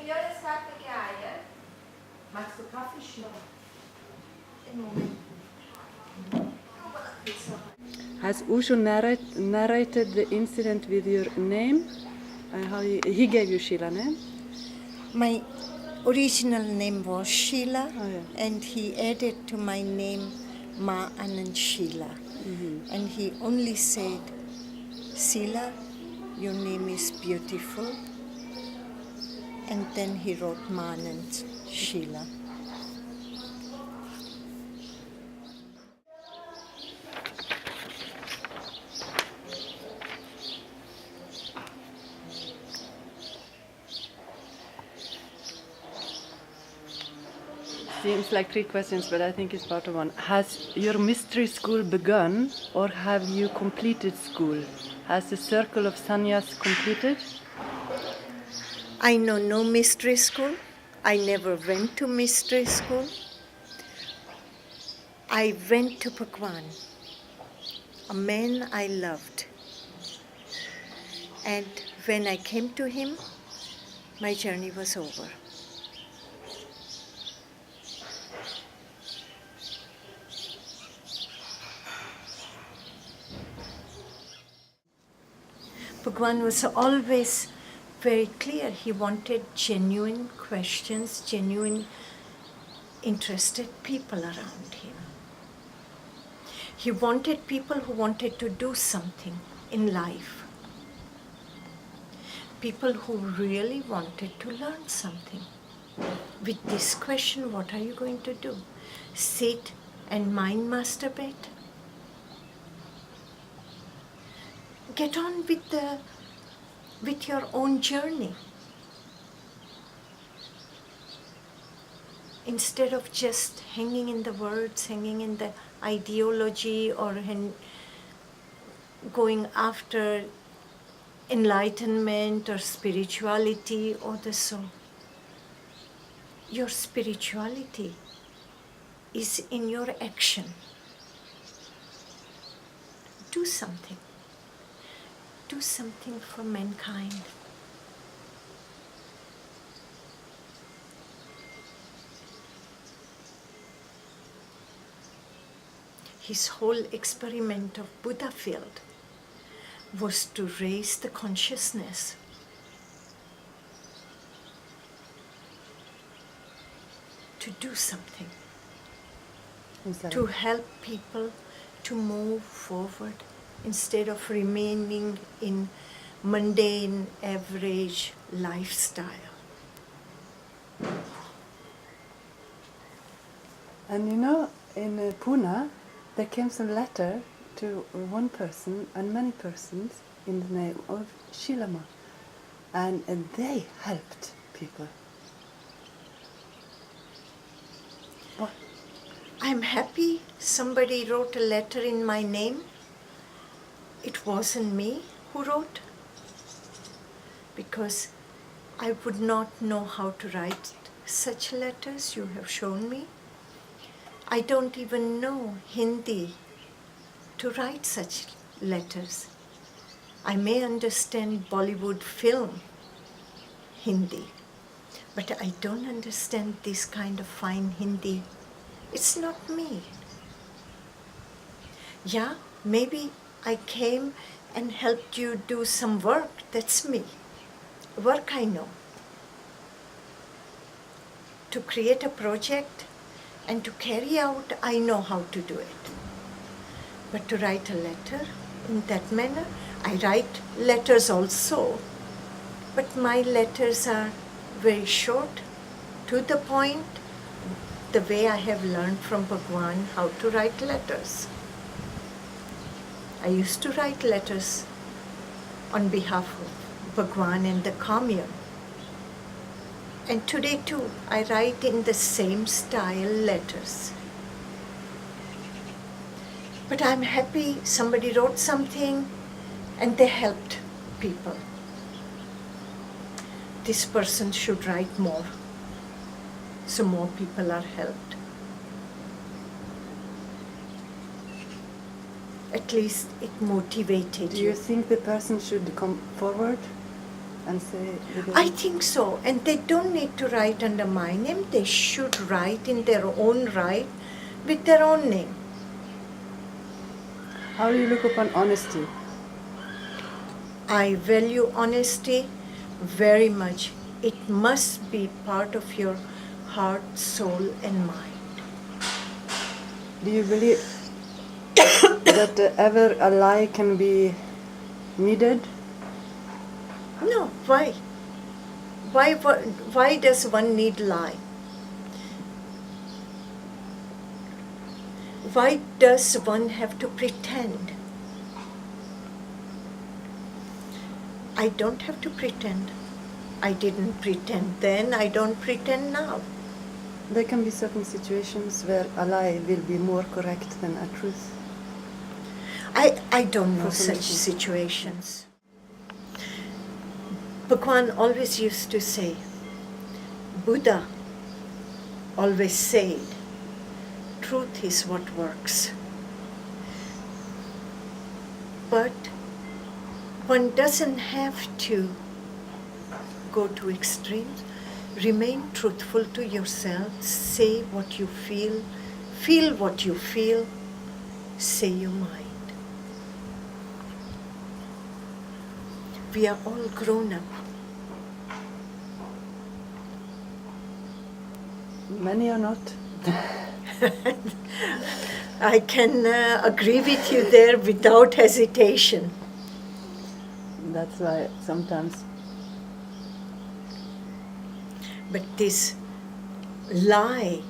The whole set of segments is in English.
migliore scarpe che hai, Magst du Kaffee schnurren? In Moment. Has Ushu narrated the incident with your name? How he gave you Sheela name? My original name was Sheela, Oh, yeah. and he added to my name Ma Anand Sheela. Mm-hmm. And he only said, Sheela, your name is beautiful. And then he wrote Ma Anand Sheela. Seems like 3 questions, but I think it's part of one. Has your mystery school begun, or have you completed school? Has the circle of sannyas completed? I know no mystery school. I never went to mystery school. I went to Bhagwan, a man I loved. And when I came to him, my journey was over. Bhagwan was always very clear. He wanted genuine questions, genuine interested people around him. He wanted people who wanted to do something in life. People who really wanted to learn something. With this question, what are you going to do? Sit and mind masturbate? Get on with your own journey. Instead of just hanging in the words, hanging in the ideology, or going after enlightenment or spirituality or the soul. Your spirituality is in your action. Do something. Do something for mankind. His whole experiment of Buddha field was to raise the consciousness. To do something. To help people to move forward instead of remaining in mundane, average lifestyle. And you know, in Pune, there came some letter to one person and many persons in the name of Sheela Ma, and they helped people. What? I'm happy somebody wrote a letter in my name. It wasn't me who wrote, because I would not know how to write such letters you have shown me. I don't even know Hindi to write such letters. I may understand Bollywood film Hindi, but I don't understand this kind of fine Hindi. It's not me. Yeah, maybe I came and helped you do some work. That's me. Work I know. To create a project and to carry out, I know how to do it. But to write a letter in that manner, I write letters also. But my letters are very short, to the point, the way I have learned from Bhagwan how to write letters. I used to write letters on behalf of Bhagwan and the Commune. And today too, I write in the same style letters. But I'm happy somebody wrote something and they helped people. This person should write more, so more people are helped. At least it motivated Do you think the person should come forward? and say with I think so. And they don't need to write under my name. They should write in their own right with their own name. How do you look upon honesty? I value honesty very much. It must be part of your heart, soul, and mind. Do you believe that ever a lie can be needed? No, why? Why does one need lie? Why does one have to pretend? I don't have to pretend. I didn't pretend then, I don't pretend now. There can be certain situations where a lie will be more correct than a truth. I don't know For some such reason. situations. Bhagwan always used to say, Buddha always said, truth is what works. But one doesn't have to go to extremes. Remain truthful to yourself. Say what you feel what you feel, say your mind. We are all grown up. Many are not. I can agree with you there without hesitation. That's why sometimes But this lie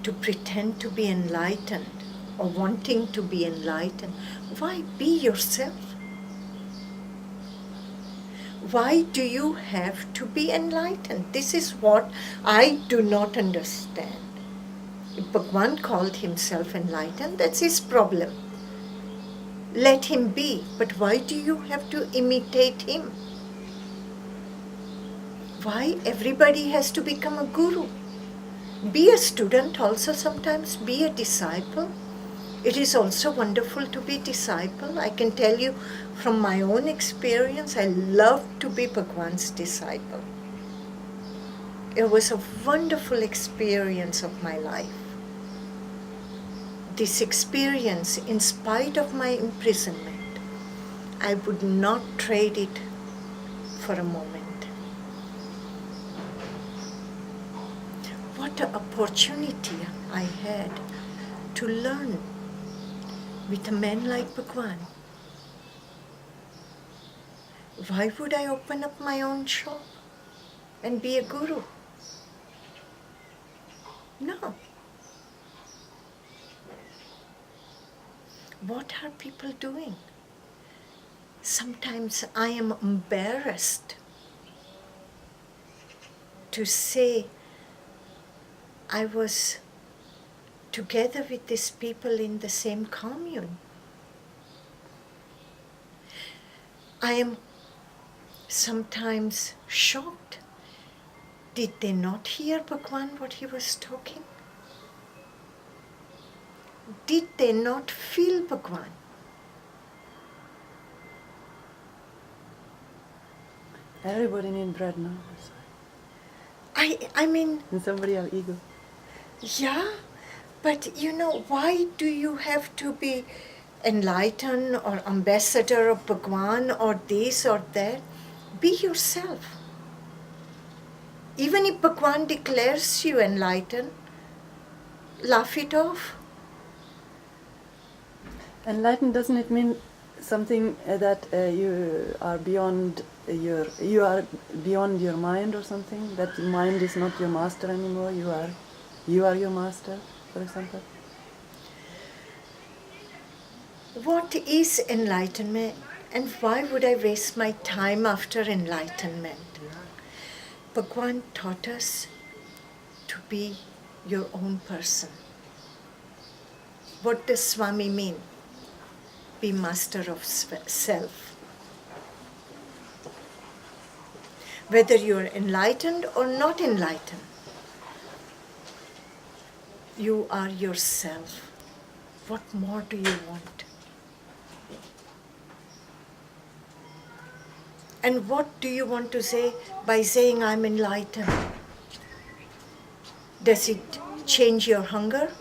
to pretend to be enlightened or wanting to be enlightened, why be yourself? Why do you have to be enlightened? This is what I do not understand. If Bhagwan called himself enlightened, that's his problem. Let him be, but why do you have to imitate him? Why everybody has to become a guru? Be a student also sometimes, be a disciple. It is also wonderful to be disciple. I can tell you from my own experience, I love to be Bhagwan's disciple. It was a wonderful experience of my life. This experience, in spite of my imprisonment, I would not trade it for a moment. What an opportunity I had to learn with a man like Bhagwan. Why would I open up my own shop and be a guru? No. What are people doing? Sometimes I am embarrassed to say I was together with these people in the same commune. I am sometimes shocked. Did they not hear Bhagwan what he was talking? Did they not feel Bhagwan? everybody needs bread now. I mean, And somebody have ego. yeah, but you know, why do you have to be enlightened or ambassador of Bhagwan or this or that? Be yourself. Even if Bhagwan declares you enlightened, laugh it off. Enlightened, doesn't it mean something that you are beyond your mind or something? That the mind is not your master anymore. You are your master, for example. What is enlightenment, and why would I waste my time after enlightenment? Bhagwan taught us to be your own person. What does Swami mean? Be master of self. Whether you are enlightened or not enlightened, you are yourself. What more do you want? And what do you want to say by saying I'm enlightened? Does it change your hunger?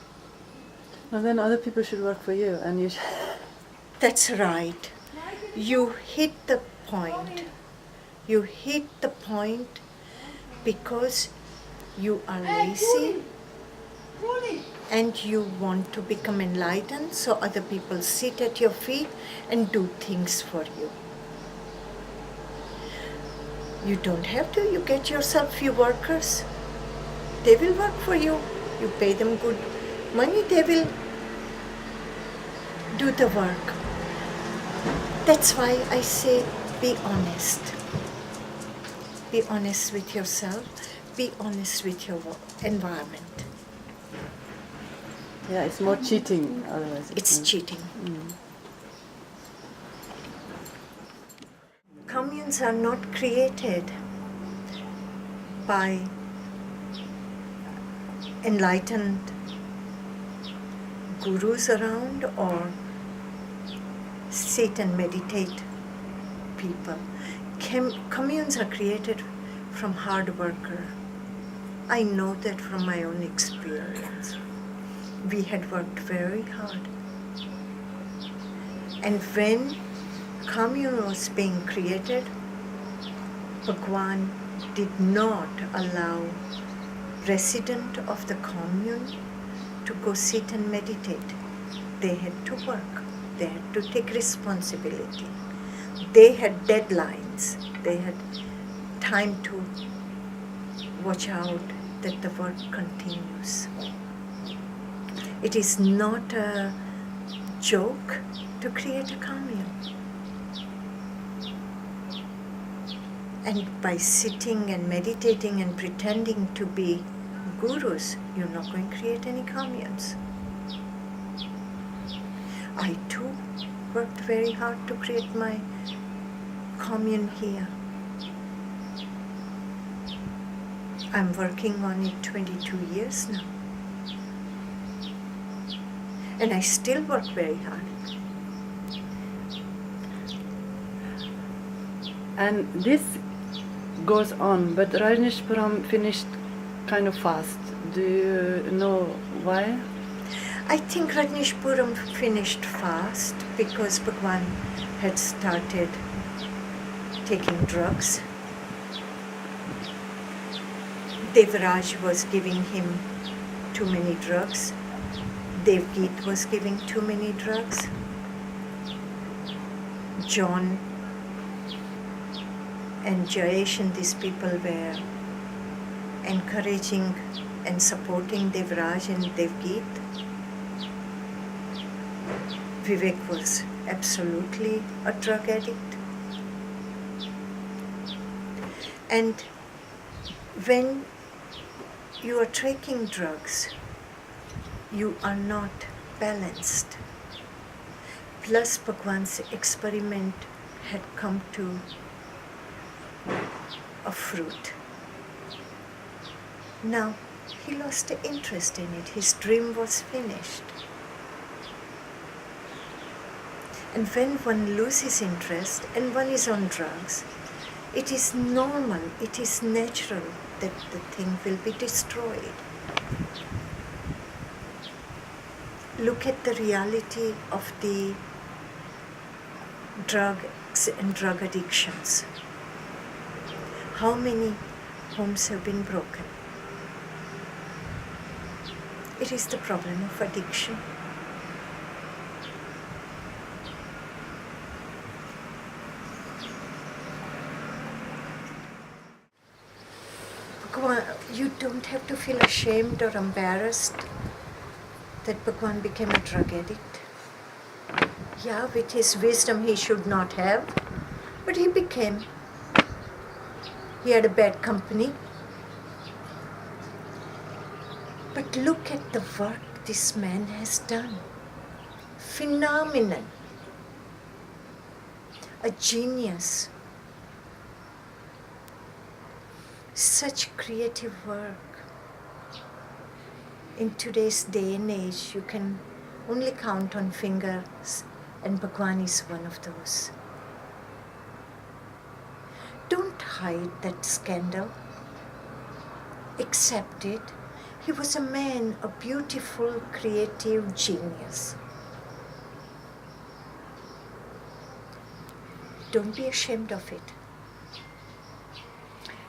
No, then other people should work for you, and you. That's right. You hit the point. You hit the point because you are lazy and you want to become enlightened, so other people sit at your feet and do things for you. You don't have to. You get yourself few workers. They will work for you. You pay them good money, they will do the work. That's why I say be honest. Be honest with yourself. Be honest with your environment. Yeah, it's more cheating otherwise. It's cheating. Communes are not created by enlightened gurus around or sit and meditate people. Communes are created from hard worker. I know that from my own experience. We had worked very hard. And when commune was being created, Bhagwan did not allow resident of the commune to go sit and meditate. They had to work. They had to take responsibility. They had deadlines. They had time to watch out that the work continues. It is not a joke to create a commune. And by sitting and meditating and pretending to be gurus, you're not going to create any communes. I too worked very hard to create my commune here. I'm working on it 22 years now. And I still work very hard. And this goes on, but Rajneeshpuram finished kind of fast. Do you know why? I think Rajneeshpuram finished fast because Bhagwan had started taking drugs. Devraj was giving him too many drugs. Devgit was giving too many drugs. John and Jayesh and these people were encouraging and supporting Devraj and Devgit. Vivek was absolutely a drug addict. And when you are taking drugs, you are not balanced. Plus Bhagwan's experiment had come to a fruit. Now he lost the interest in it. His dream was finished. And when one loses interest and one is on drugs, it is normal, it is natural that the thing will be destroyed. Look at the reality of the drugs and drug addictions. How many homes have been broken? It is the problem of addiction. Bhagwan, you don't have to feel ashamed or embarrassed that Bhagwan became a drug addict. Yeah, with his wisdom he should not have, but he became. He had a bad company. But look at the work this man has done. Phenomenal. A genius. Such creative work. In today's day and age, you can only count on fingers, and Bhagwan is one of those. Don't hide that scandal. Accept it. He was a man, a beautiful, creative genius. Don't be ashamed of it.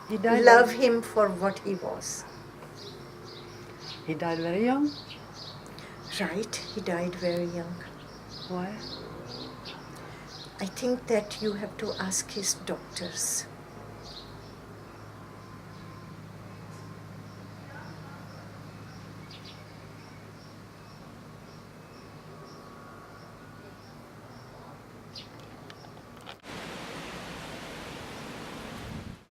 He died. Love him for what he was. He died very young. Right, he died very young. Why? I think that you have to ask his doctors.